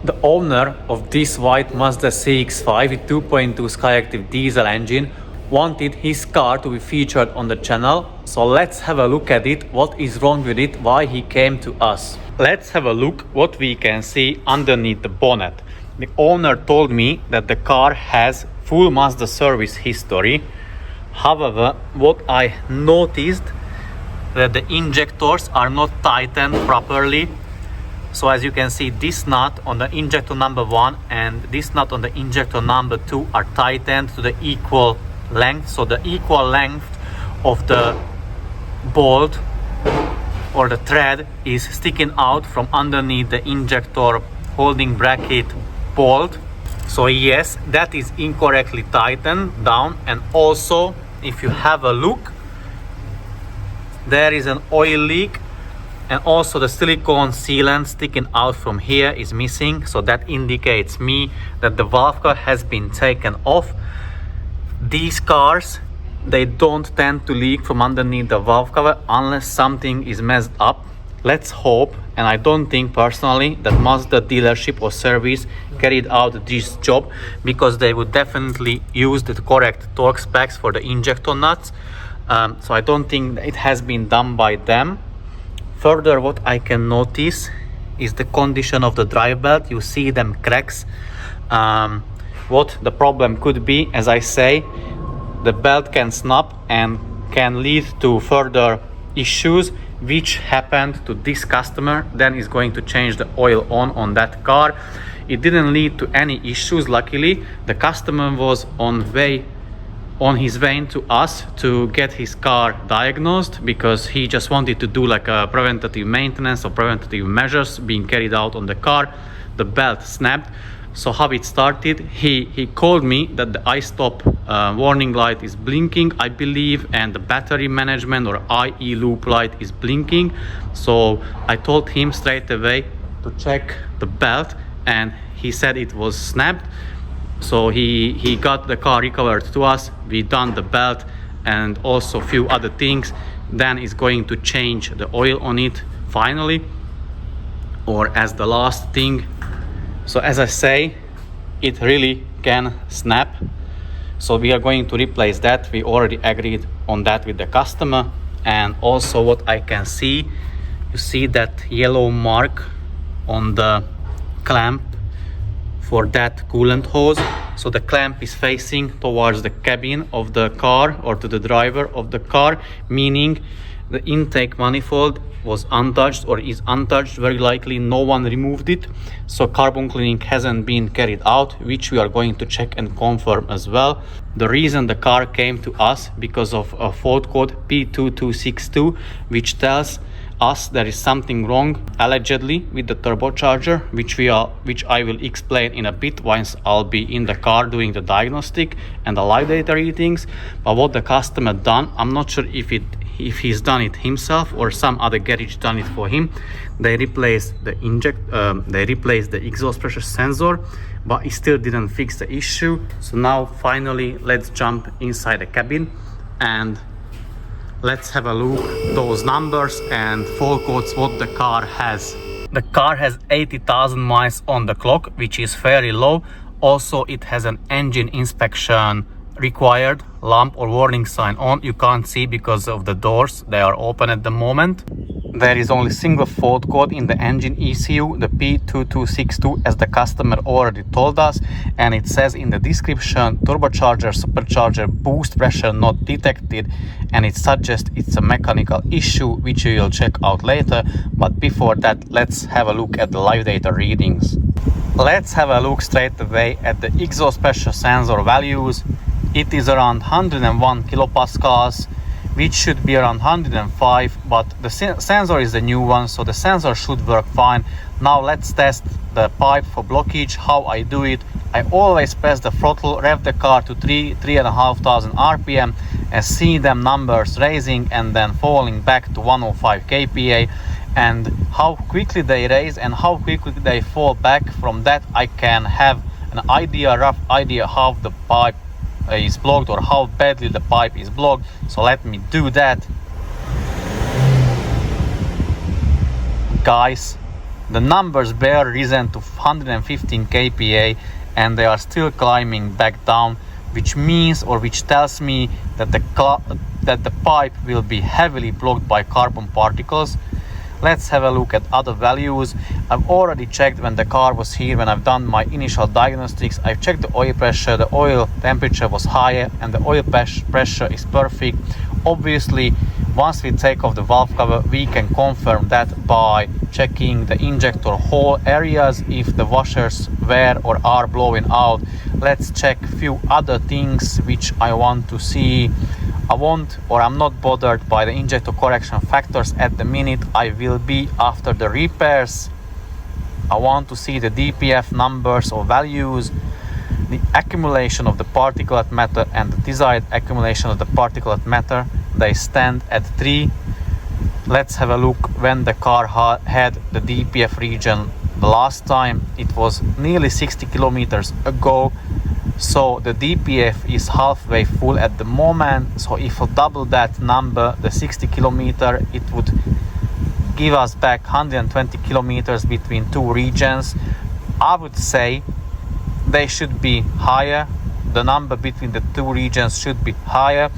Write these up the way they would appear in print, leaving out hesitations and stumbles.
The owner of this white Mazda CX-5 with 2.2 Skyactiv diesel engine wanted his car to be featured on the channel, so let's have a look at it, what is wrong with it, why he came to us. Let's have a look what we can see underneath the bonnet. The owner told me that the car has full Mazda service history. However, what I noticed that the injectors are not tightened properly. So as you can see, this nut on the injector number 1 and this nut on the injector number 2 are tightened to the equal length. So the equal length of the bolt or the thread is sticking out from underneath the injector holding bracket bolt. So yes, that is incorrectly tightened down. And also, if you have a look, there is an oil leak, and also the silicone sealant sticking out from here is missing. So that indicates me that the valve cover has been taken off. These cars, they don't tend to leak from underneath the valve cover unless something is messed up. Let's hope, and I don't think personally that Mazda dealership or service carried out this job, because they would definitely use the correct torque specs for the injector nuts. So I don't think that it has been done by them. Further, what I can notice is the condition of the drive belt. You see them cracks. What the problem could be, as I say, the belt can snap and can lead to further issues, which happened to this customer. Then is going to change the oil on that car. It didn't lead to any issues, luckily. The customer was on his way to us to get his car diagnosed, because he just wanted to do like a preventative maintenance or preventative measures being carried out on the car. The belt snapped. So how it started, he called me that the I-stop warning light is blinking, I believe, and the battery management or IE loop light is blinking. So I told him straight away to check the belt, and he said it was snapped. So he got the car recovered to us. We done the belt and also a few other things. Then is going to change the oil on it finally, or as the last thing. So as I say, it really can snap. So we are going to replace that. We already agreed on that with the customer. And also what I can see, you see that yellow mark on the clamp for that coolant hose. So the clamp is facing towards the cabin of the car or to the driver of the car, meaning the intake manifold was untouched or is untouched. Very likely no one removed it, so carbon cleaning hasn't been carried out, which we are going to check and confirm as well. The reason the car came to us because of a fault code P2262, which tells us there is something wrong allegedly with the turbocharger, which I will explain in a bit once I'll be in the car doing the diagnostic and the live data readings. But what the customer done, I'm not sure if he's done it himself or some other garage done it for him. They replaced the exhaust pressure sensor, but it still didn't fix the issue. So now finally let's jump inside the cabin and let's have a look those numbers and fault codes what the car has. The car has 80,000 miles on the clock, which is fairly low. Also, it has an engine inspection required lamp or warning sign on. You can't see because of the doors, they are open at the moment. There is only single fault code in the engine ECU, the P2262, as the customer already told us, and it says in the description turbocharger supercharger boost pressure not detected, and it suggests it's a mechanical issue, which we will check out later. But before that, let's have a look at the live data readings. Let's have a look straight away at the exhaust pressure sensor values. It is around 101 kilopascals, which should be around 105, but the sensor is the new one, so the sensor should work fine. Now let's test the pipe for blockage. How I do it, I always press the throttle, rev the car to 3,500 RPM and see them numbers raising and then falling back to 105 kPa. And how quickly they raise and how quickly they fall back, from that I can have an idea, rough idea how the pipe is blocked or how badly the pipe is blocked. So let me do that. Guys, The numbers barely risen to 115 kPa and they are still climbing back down, which means or which tells me that the pipe will be heavily blocked by carbon particles. Let's have a look at other values. I've already checked when the car was here, when I've done my initial diagnostics. I've checked the oil pressure, the oil temperature was higher and the oil pressure is perfect. Obviously, once we take off the valve cover, we can confirm that by checking the injector hole areas if the washers were or are blowing out. Let's check a few other things which I want to see. I'm not bothered by the injector correction factors at the minute. I will be after the repairs. I want to see the DPF numbers or values, the accumulation of the particulate matter and the desired accumulation of the particulate matter. They stand at 3. Let's have a look when the car had the DPF region the last time. It was nearly 60 kilometers ago. So the DPF is halfway full at the moment. So if we double that number, the 60 kilometer, it would give us back 120 kilometers between two regions. I would say they should be higher. The number between the two regions should be higher.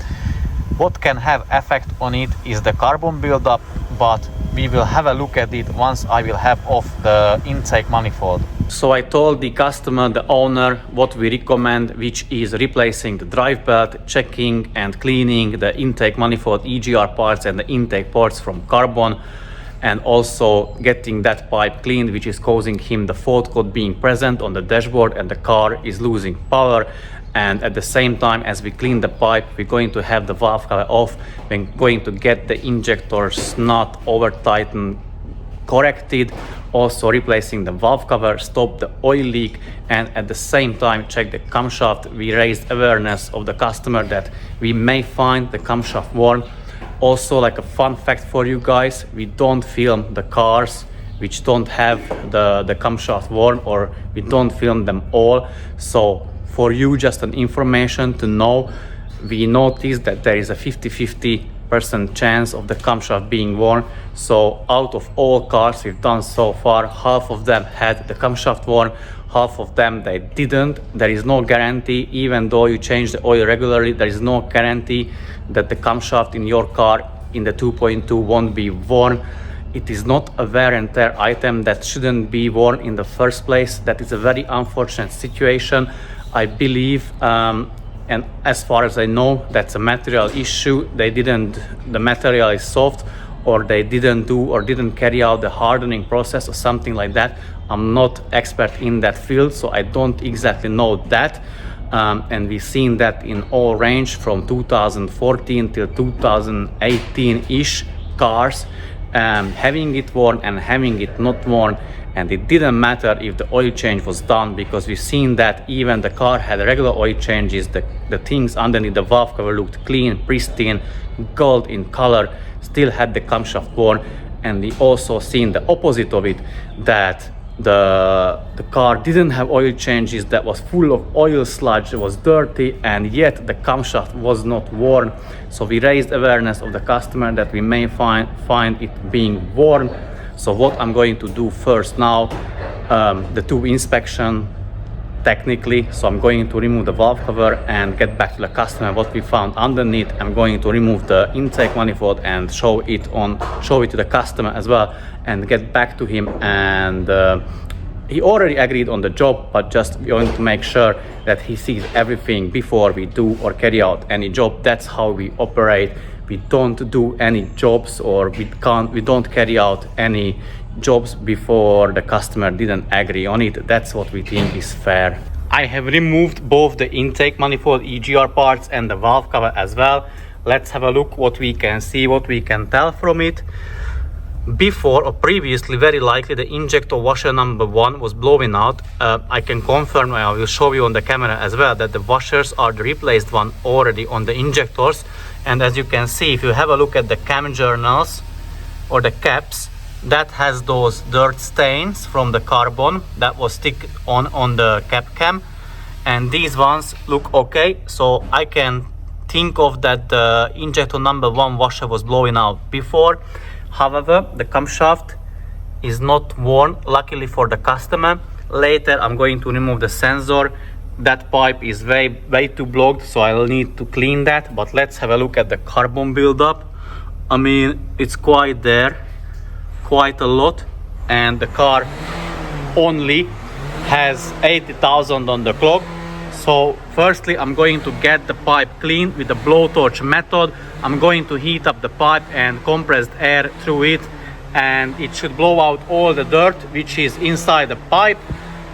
What can have effect on it is the carbon buildup, but we will have a look at it once I will have off the intake manifold. So I told the customer, the owner, what we recommend, which is replacing the drive belt, checking and cleaning the intake manifold EGR parts and the intake ports from carbon, and also getting that pipe cleaned, which is causing him the fault code being present on the dashboard and the car is losing power. And at the same time as we clean the pipe, we're going to have the valve cover off. We're going to get the injectors not over tightened corrected, also replacing the valve cover, stop the oil leak, and at the same time check the camshaft. We raised awareness of the customer that we may find the camshaft worn. Also, like a fun fact for you guys, we don't film the cars which don't have the camshaft worn, or we don't film them all. So for you, just an information to know, we noticed that there is a 50-50% chance of the camshaft being worn. So out of all cars we've done so far, half of them had the camshaft worn, half of them they didn't. There is no guarantee, even though you change the oil regularly, there is no guarantee that the camshaft in your car in the 2.2 won't be worn. It is not a wear and tear item that shouldn't be worn in the first place. That is a very unfortunate situation, I believe, and as far as I know, that's a material issue. The material is soft, or they didn't do or didn't carry out the hardening process or something like that. I'm not expert in that field, so I don't exactly know that. And we've seen that in all range from 2014 till 2018-ish cars, having it worn and having it not worn. And it didn't matter if the oil change was done, because we've seen that even the car had regular oil changes, the things underneath the valve cover looked clean, pristine, gold in color, still had the camshaft worn. And we also seen the opposite of it, that the car didn't have oil changes, that was full of oil sludge, it was dirty, and yet the camshaft was not worn. So we raised awareness of the customer that we may find it being worn. So what I'm going to do first now, the tube inspection technically. So I'm going to remove the valve cover and get back to the customer what we found underneath. I'm going to remove the intake manifold and show it to the customer as well, and get back to him. And he already agreed on the job, but just going to make sure that he sees everything before we do or carry out any job. That's how we operate. We don't do any jobs, or we don't carry out any jobs before the customer didn't agree on it. That's what we think is fair. I have removed both the intake manifold EGR parts and the valve cover as well. Let's have a look what we can see, what we can tell from it. Before or previously, very likely the injector washer number 1 was blowing out. I can confirm, I will show you on the camera as well, that the washers are the replaced one already on the injectors. And as you can see, if you have a look at the cam journals or the caps, that has those dirt stains from the carbon that was stick on the cap cam, and these ones look okay. So I can think of that the injector number 1 washer was blowing out before. However, the camshaft is not worn, luckily for the customer. Later I'm going to remove the sensor. That pipe is way too blocked, so I'll need to clean that. But let's have a look at the carbon buildup. I mean, it's quite there, quite a lot, and the car only has 80,000 on the clock. So firstly, I'm going to get the pipe cleaned with the blowtorch method. I'm going to heat up the pipe and compressed air through it, and it should blow out all the dirt which is inside the pipe.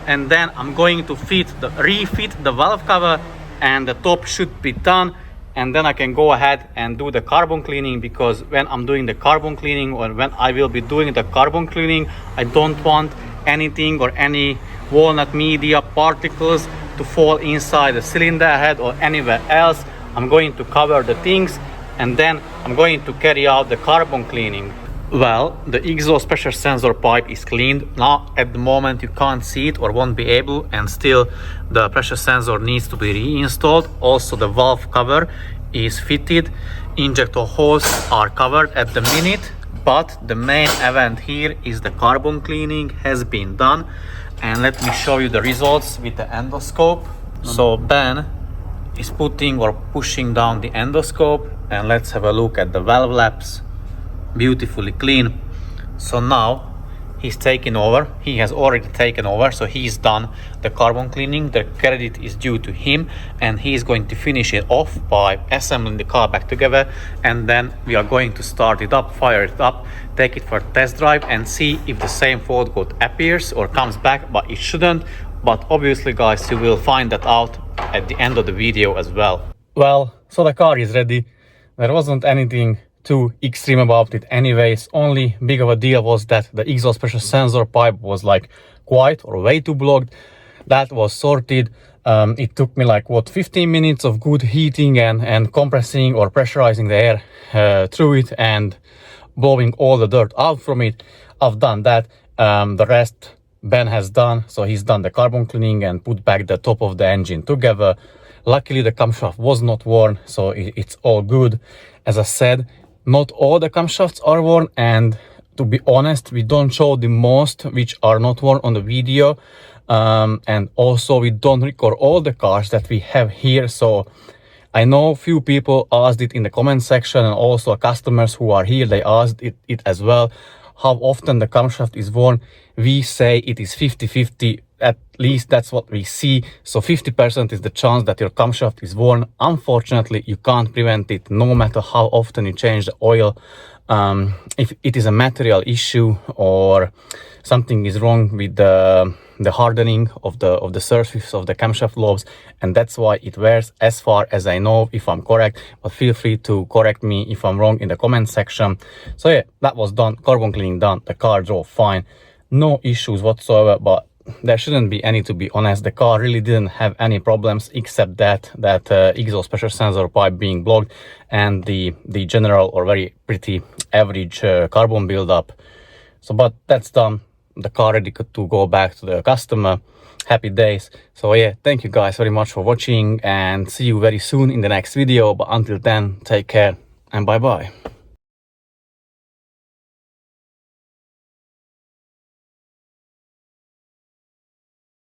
And then I'm going to refit the valve cover, and the top should be done. And then I can go ahead and do the carbon cleaning, because when I'm doing the carbon cleaning, or when I will be doing the carbon cleaning, I don't want anything or any walnut media particles to fall inside the cylinder head or anywhere else. I'm going to cover the things, and then I'm going to carry out the carbon cleaning. Well, the exhaust pressure sensor pipe is cleaned. Now at the moment you can't see it or won't be able, and still the pressure sensor needs to be reinstalled. Also the valve cover is fitted, injector holes are covered at the minute, but the main event here is the carbon cleaning has been done. And let me show you the results with the endoscope. So Ben is putting or pushing down the endoscope, and let's have a look at the valve laps. Beautifully clean. So now he's taking over. He has already taken over, so he's done the carbon cleaning. The credit is due to him, and he's going to finish it off by assembling the car back together. And then we are going to start it up, fire it up, take it for a test drive, and see if the same fault code appears or comes back. But it shouldn't. But obviously guys, you will find that out at the end of the video as well. Well, so the car is ready. There wasn't anything too extreme about it anyways. Only big of a deal was that the exhaust pressure sensor pipe was like quite or way too blocked. That was sorted. It took me like 15 minutes of good heating and compressing or pressurizing the air through it and blowing all the dirt out from it. I've done that. The rest Ben has done. So he's done the carbon cleaning and put back the top of the engine together. Luckily the camshaft was not worn, so it's all good. As I said, not all the camshafts are worn, and to be honest, we don't show the most which are not worn on the video, and also we don't record all the cars that we have here. So I know few people asked it in the comment section, and also customers who are here, they asked it as well, how often the camshaft is worn. We say it is 50-50. At least that's what we see. So 50% is the chance that your camshaft is worn. Unfortunately, you can't prevent it no matter how often you change the oil. If it is a material issue or something is wrong with the hardening of the surface of the camshaft lobes, and that's why it wears, as far as I know, if I'm correct. But feel free to correct me if I'm wrong in the comment section. So yeah, that was done, carbon cleaning done, the car drove fine, no issues whatsoever. But there shouldn't be any, to be honest. The car really didn't have any problems except that exhaust pressure sensor pipe being blocked and the general or very pretty average carbon buildup. So but that's done. The car ready to go back to the customer. Happy days. So yeah, thank you guys very much for watching, and see you very soon in the next video. But until then, take care and bye bye.